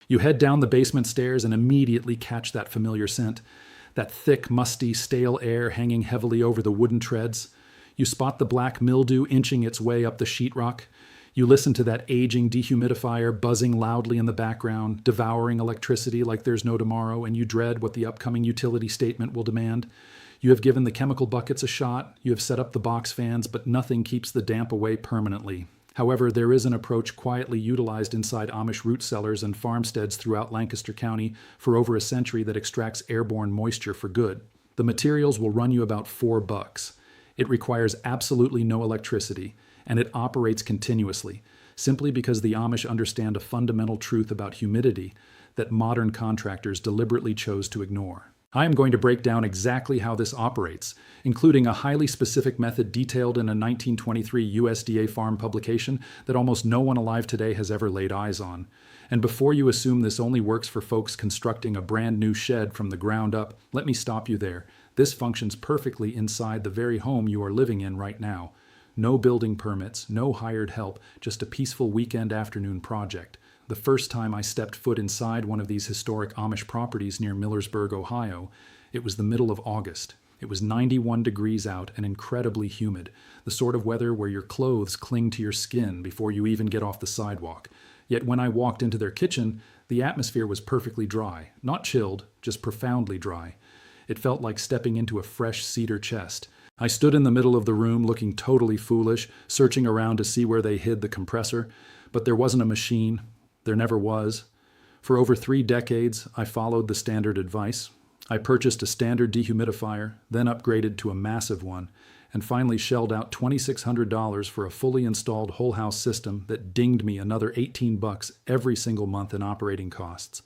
You head down the basement stairs and immediately catch that familiar scent, that thick, musty, stale air hanging heavily over the wooden treads. You spot the black mildew inching its way up the sheetrock. You listen to that aging dehumidifier buzzing loudly in the background, devouring electricity like there's no tomorrow, and you dread what the upcoming utility statement will demand. You have given the chemical buckets a shot, you have set up the box fans, but nothing keeps the damp away permanently. However, there is an approach quietly utilized inside Amish root cellars and farmsteads throughout Lancaster County for over a century that extracts airborne moisture for good. The materials will run you about $4. It requires absolutely no electricity, and it operates continuously, simply because the Amish understand a fundamental truth about humidity that modern contractors deliberately chose to ignore. I am going to break down exactly how this operates, including a highly specific method detailed in a 1923 USDA farm publication that almost no one alive today has ever laid eyes on. And before you assume this only works for folks constructing a brand new shed from the ground up, let me stop you there. This functions perfectly inside the very home you are living in right now. No building permits, no hired help, just a peaceful weekend afternoon project. The first time I stepped foot inside one of these historic Amish properties near Millersburg, Ohio, it was the middle of August. It was 91 degrees out and incredibly humid, the sort of weather where your clothes cling to your skin before you even get off the sidewalk. Yet when I walked into their kitchen, the atmosphere was perfectly dry, not chilled, just profoundly dry. It felt like stepping into a fresh cedar chest. I stood in the middle of the room looking totally foolish, searching around to see where they hid the compressor, but there wasn't a machine. There never was. For over 3 decades, I followed the standard advice. I purchased a standard dehumidifier, then upgraded to a massive one, and finally shelled out $2,600 for a fully installed whole house system that dinged me another $18 every single month in operating costs.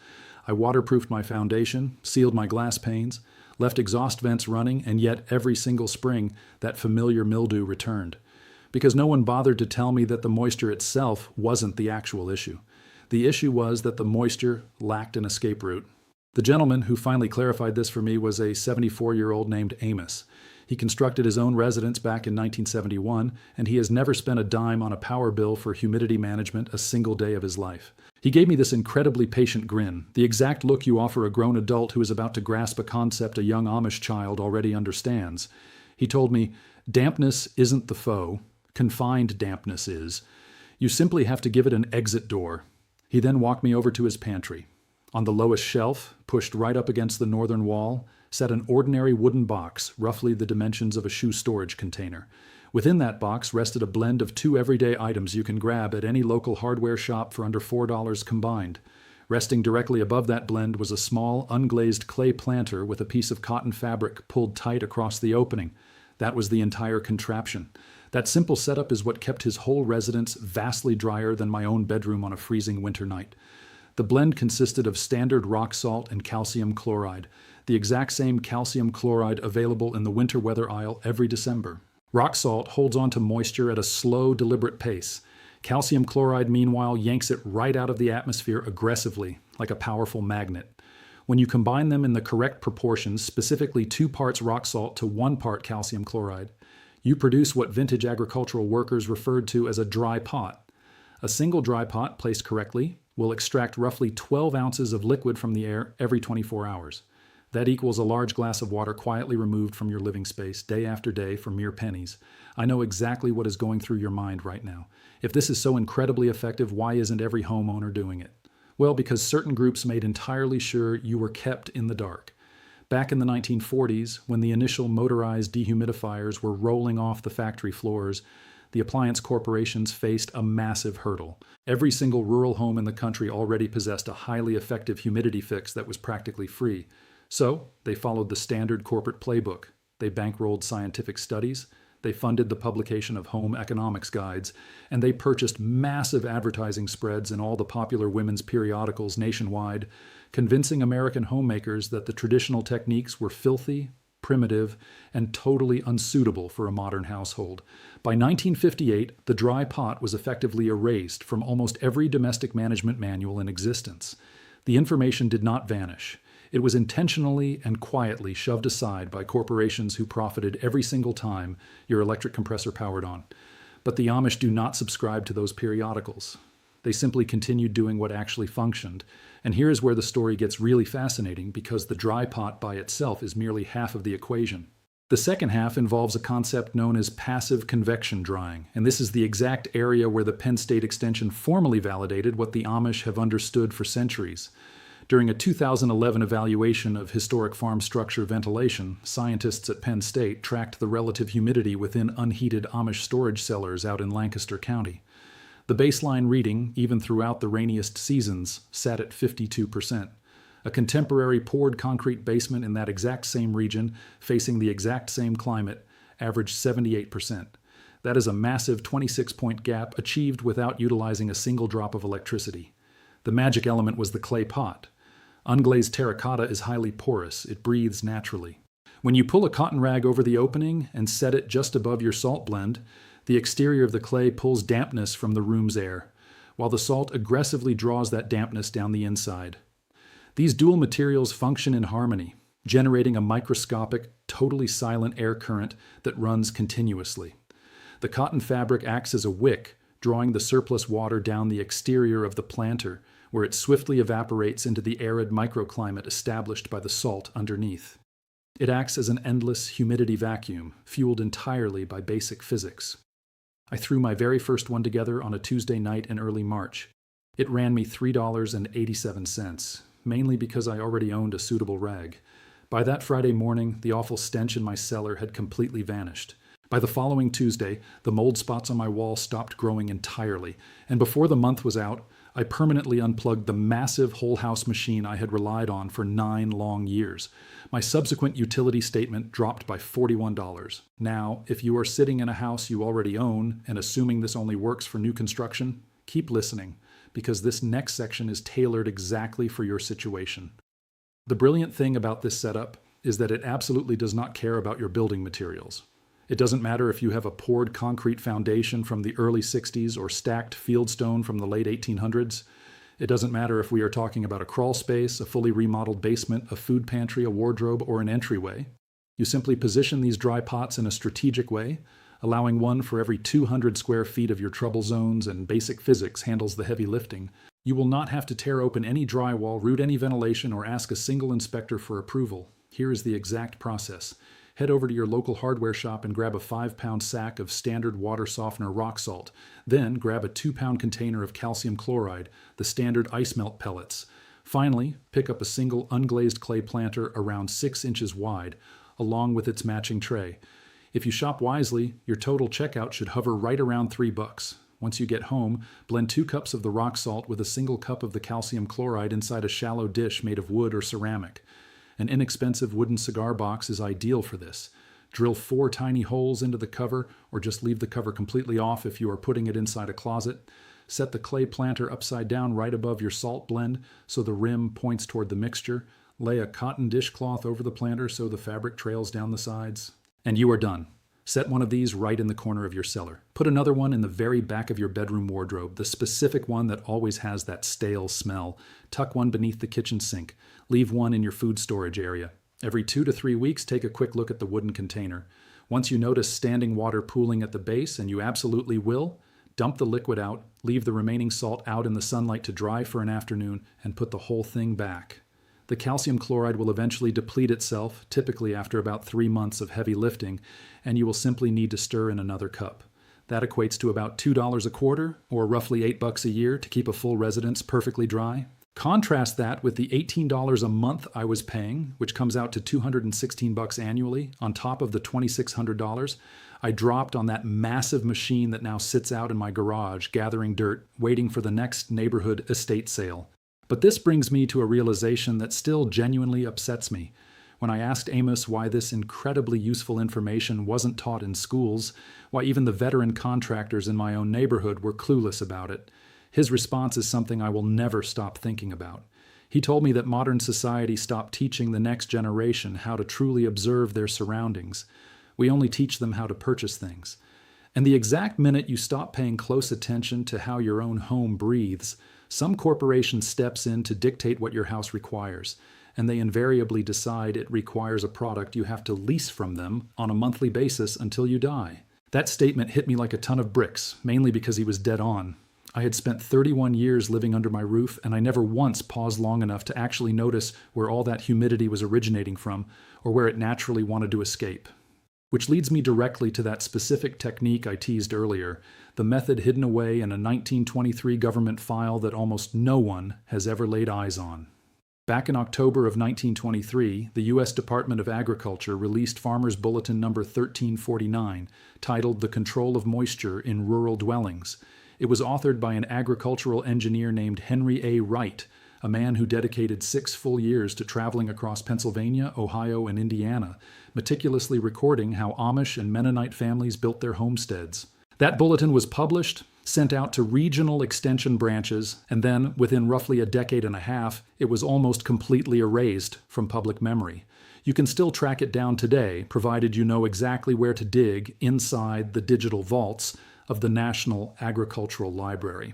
I waterproofed my foundation, sealed my glass panes, left exhaust vents running, and yet every single spring, that familiar mildew returned. Because no one bothered to tell me that the moisture itself wasn't the actual issue. The issue was that the moisture lacked an escape route. The gentleman who finally clarified this for me was a 74-year-old named Amish. He constructed his own residence back in 1971, and he has never spent a dime on a power bill for humidity management a single day of his life. He gave me this incredibly patient grin, the exact look you offer a grown adult who is about to grasp a concept a young Amish child already understands. He told me, "Dampness isn't the foe. Confined dampness is. You simply have to give it an exit door." He then walked me over to his pantry. On the lowest shelf, pushed right up against the northern wall, sat an ordinary wooden box, roughly the dimensions of a shoe storage container. Within that box rested a blend of 2 everyday items you can grab at any local hardware shop for under $4 combined. Resting directly above that blend was a small, unglazed clay planter with a piece of cotton fabric pulled tight across the opening. That was the entire contraption. That simple setup is what kept his whole residence vastly drier than my own bedroom on a freezing winter night. The blend consisted of standard rock salt and calcium chloride, the exact same calcium chloride available in the winter weather aisle every December. Rock salt holds on to moisture at a slow, deliberate pace. Calcium chloride, meanwhile, yanks it right out of the atmosphere aggressively, like a powerful magnet. When you combine them in the correct proportions, specifically 2 parts rock salt to 1 part calcium chloride, you produce what vintage agricultural workers referred to as a dry pot. A single dry pot, placed correctly, will extract roughly 12 ounces of liquid from the air every 24 hours. That equals a large glass of water quietly removed from your living space day after day for mere pennies. I know exactly what is going through your mind right now. If this is so incredibly effective, why isn't every homeowner doing it? Well, because certain groups made entirely sure you were kept in the dark. Back in the 1940s, when the initial motorized dehumidifiers were rolling off the factory floors, the appliance corporations faced a massive hurdle. Every single rural home in the country already possessed a highly effective humidity fix that was practically free. So, they followed the standard corporate playbook. They bankrolled scientific studies, they funded the publication of home economics guides, and they purchased massive advertising spreads in all the popular women's periodicals nationwide, convincing American homemakers that the traditional techniques were filthy, primitive, and totally unsuitable for a modern household. By 1958, the dry pot was effectively erased from almost every domestic management manual in existence. The information did not vanish. It was intentionally and quietly shoved aside by corporations who profited every single time your electric compressor powered on. But the Amish do not subscribe to those periodicals. They simply continued doing what actually functioned. And here is where the story gets really fascinating, because the dry pot by itself is merely half of the equation. The second half involves a concept known as passive convection drying, and this is the exact area where the Penn State extension formally validated what the Amish have understood for centuries. During a 2011 evaluation of historic farm structure ventilation, scientists at Penn State tracked the relative humidity within unheated Amish storage cellars out in Lancaster County. The baseline reading, even throughout the rainiest seasons, sat at 52%. A contemporary poured concrete basement in that exact same region, facing the exact same climate, averaged 78%. That is a massive 26-point gap achieved without utilizing a single drop of electricity. The magic element was the clay pot. Unglazed terracotta is highly porous. It breathes naturally. When you pull a cotton rag over the opening and set it just above your salt blend, the exterior of the clay pulls dampness from the room's air, while the salt aggressively draws that dampness down the inside. These dual materials function in harmony, generating a microscopic, totally silent air current that runs continuously. The cotton fabric acts as a wick, drawing the surplus water down the exterior of the planter, where it swiftly evaporates into the arid microclimate established by the salt underneath. It acts as an endless humidity vacuum, fueled entirely by basic physics. I threw my very first one together on a Tuesday night in early March. It ran me $3.87, mainly because I already owned a suitable rag. By that Friday morning, the awful stench in my cellar had completely vanished. By the following Tuesday, the mold spots on my wall stopped growing entirely, and before the month was out, I permanently unplugged the massive whole house machine I had relied on for 9 long years. My subsequent utility statement dropped by $41. Now, if you are sitting in a house you already own and assuming this only works for new construction, keep listening, because this next section is tailored exactly for your situation. The brilliant thing about this setup is that it absolutely does not care about your building materials. It doesn't matter if you have a poured concrete foundation from the early 60s or stacked fieldstone from the late 1800s. It doesn't matter if we are talking about a crawl space, a fully remodeled basement, a food pantry, a wardrobe, or an entryway. You simply position these dry pots in a strategic way, allowing one for every 200 square feet of your trouble zones, and basic physics handles the heavy lifting. You will not have to tear open any drywall, root any ventilation, or ask a single inspector for approval. Here is the exact process. Head over to your local hardware shop and grab a 5-pound sack of standard water softener rock salt. Then grab a 2-pound container of calcium chloride, the standard ice melt pellets. Finally, pick up a single unglazed clay planter around 6 inches wide, along with its matching tray. If you shop wisely, your total checkout should hover right around $3. Once you get home, blend 2 cups of the rock salt with a single cup of the calcium chloride inside a shallow dish made of wood or ceramic. An inexpensive wooden cigar box is ideal for this. Drill 4 tiny holes into the cover, or just leave the cover completely off if you are putting it inside a closet. Set the clay planter upside down right above your salt blend so the rim points toward the mixture. Lay a cotton dishcloth over the planter so the fabric trails down the sides. And you are done. Set one of these right in the corner of your cellar. Put another one in the very back of your bedroom wardrobe, the specific one that always has that stale smell. Tuck one beneath the kitchen sink. Leave one in your food storage area. Every 2 to 3 weeks, take a quick look at the wooden container. Once you notice standing water pooling at the base, and you absolutely will, dump the liquid out, leave the remaining salt out in the sunlight to dry for an afternoon, and put the whole thing back. The calcium chloride will eventually deplete itself, typically after about 3 months of heavy lifting, and you will simply need to stir in another cup. That equates to about $2 a quarter, or roughly $8 a year, to keep a full residence perfectly dry. Contrast that with the $18 a month I was paying, which comes out to $216 annually, on top of the $2,600 I dropped on that massive machine that now sits out in my garage, gathering dirt, waiting for the next neighborhood estate sale. But this brings me to a realization that still genuinely upsets me. When I asked Amos why this incredibly useful information wasn't taught in schools, why even the veteran contractors in my own neighborhood were clueless about it, his response is something I will never stop thinking about. He told me that modern society stopped teaching the next generation how to truly observe their surroundings. We only teach them how to purchase things. And the exact minute you stop paying close attention to how your own home breathes, some corporation steps in to dictate what your house requires, and they invariably decide it requires a product you have to lease from them on a monthly basis until you die. That statement hit me like a ton of bricks, mainly because he was dead on. I had spent 31 years living under my roof, and I never once paused long enough to actually notice where all that humidity was originating from, or where it naturally wanted to escape. Which leads me directly to that specific technique I teased earlier, the method hidden away in a 1923 government file that almost no one has ever laid eyes on. Back in October of 1923, the U.S. Department of Agriculture released Farmer's Bulletin number 1349, titled The Control of Moisture in Rural Dwellings. It was authored by an agricultural engineer named Henry A. Wright, a man who dedicated 6 full years to traveling across Pennsylvania, Ohio, and Indiana, meticulously recording how Amish and Mennonite families built their homesteads. That bulletin was published, sent out to regional extension branches, and then, within roughly a decade and a half, it was almost completely erased from public memory. You can still track it down today, provided you know exactly where to dig inside the digital vaults of the National Agricultural Library.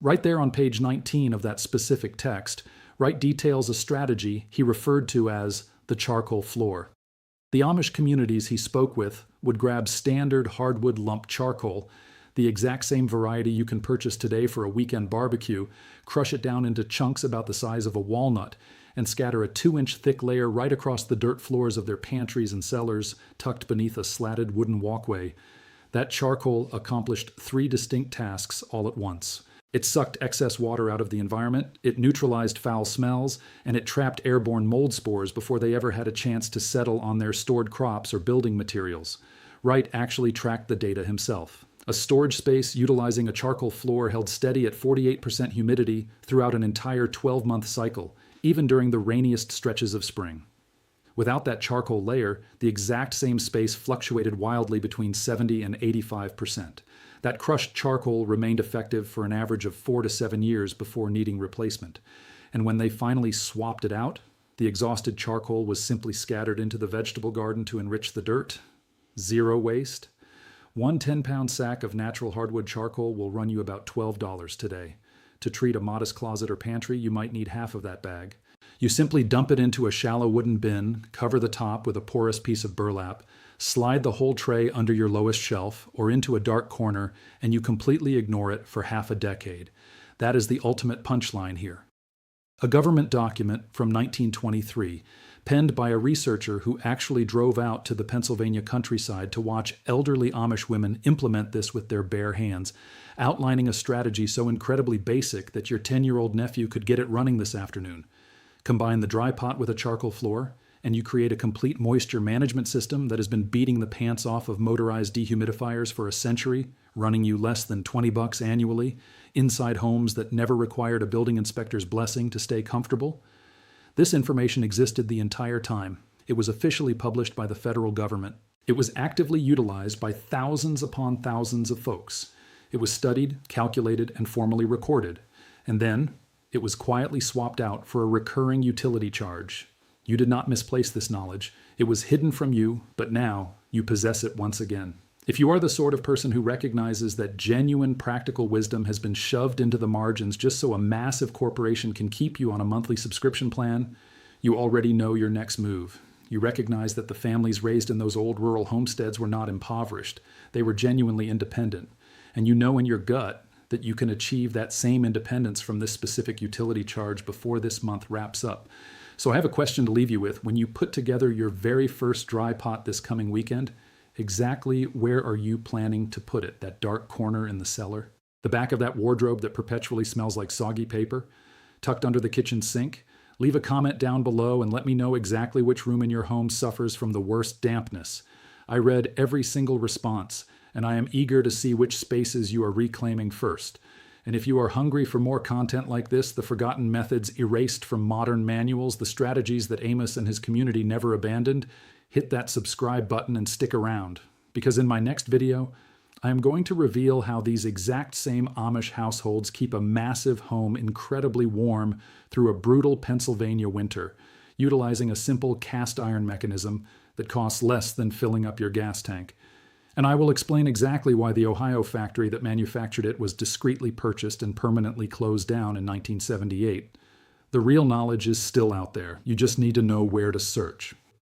Right there on page 19 of that specific text, Wright details a strategy he referred to as the charcoal floor. The Amish communities he spoke with would grab standard hardwood lump charcoal, the exact same variety you can purchase today for a weekend barbecue, crush it down into chunks about the size of a walnut, and scatter a 2-inch thick layer right across the dirt floors of their pantries and cellars, tucked beneath a slatted wooden walkway. That charcoal accomplished 3 distinct tasks all at once. It sucked excess water out of the environment, it neutralized foul smells, and it trapped airborne mold spores before they ever had a chance to settle on their stored crops or building materials. Wright actually tracked the data himself. A storage space utilizing a charcoal floor held steady at 48% humidity throughout an entire 12-month cycle, even during the rainiest stretches of spring. Without that charcoal layer, the exact same space fluctuated wildly between 70 and 85%. That crushed charcoal remained effective for an average of 4 to 7 years before needing replacement. And when they finally swapped it out, the exhausted charcoal was simply scattered into the vegetable garden to enrich the dirt. Zero waste. One 10-pound sack of natural hardwood charcoal will run you about $12 today. To treat a modest closet or pantry, you might need half of that bag. You simply dump it into a shallow wooden bin, cover the top with a porous piece of burlap, slide the whole tray under your lowest shelf or into a dark corner, and you completely ignore it for half a decade. That is the ultimate punchline here. A government document from 1923, penned by a researcher who actually drove out to the Pennsylvania countryside to watch elderly Amish women implement this with their bare hands, outlining a strategy so incredibly basic that your 10-year-old nephew could get it running this afternoon. Combine the dry pot with a charcoal floor, and you create a complete moisture management system that has been beating the pants off of motorized dehumidifiers for a century, running you less than $20 annually, inside homes that never required a building inspector's blessing to stay comfortable. This information existed the entire time. It was officially published by the federal government. It was actively utilized by thousands upon thousands of folks. It was studied, calculated, and formally recorded. And then, it was quietly swapped out for a recurring utility charge. You did not misplace this knowledge. It was hidden from you, but now you possess it once again. If you are the sort of person who recognizes that genuine practical wisdom has been shoved into the margins just so a massive corporation can keep you on a monthly subscription plan, you already know your next move. You recognize that the families raised in those old rural homesteads were not impoverished. They were genuinely independent. And you know in your gut that you can achieve that same independence from this specific utility charge before this month wraps up. So I have a question to leave you with. When you put together your very first dry pot this coming weekend, exactly where are you planning to put it? That dark corner in the cellar? The back of that wardrobe that perpetually smells like soggy paper? Tucked under the kitchen sink? Leave a comment down below and let me know exactly which room in your home suffers from the worst dampness. I read every single response, and I am eager to see which spaces you are reclaiming first. And if you are hungry for more content like this, the forgotten methods erased from modern manuals, the strategies that Amos and his community never abandoned, hit that subscribe button and stick around. Because in my next video, I am going to reveal how these exact same Amish households keep a massive home incredibly warm through a brutal Pennsylvania winter, utilizing a simple cast iron mechanism that costs less than filling up your gas tank. And I will explain exactly why the Ohio factory that manufactured it was discreetly purchased and permanently closed down in 1978. The real knowledge is still out there. You just need to know where to search.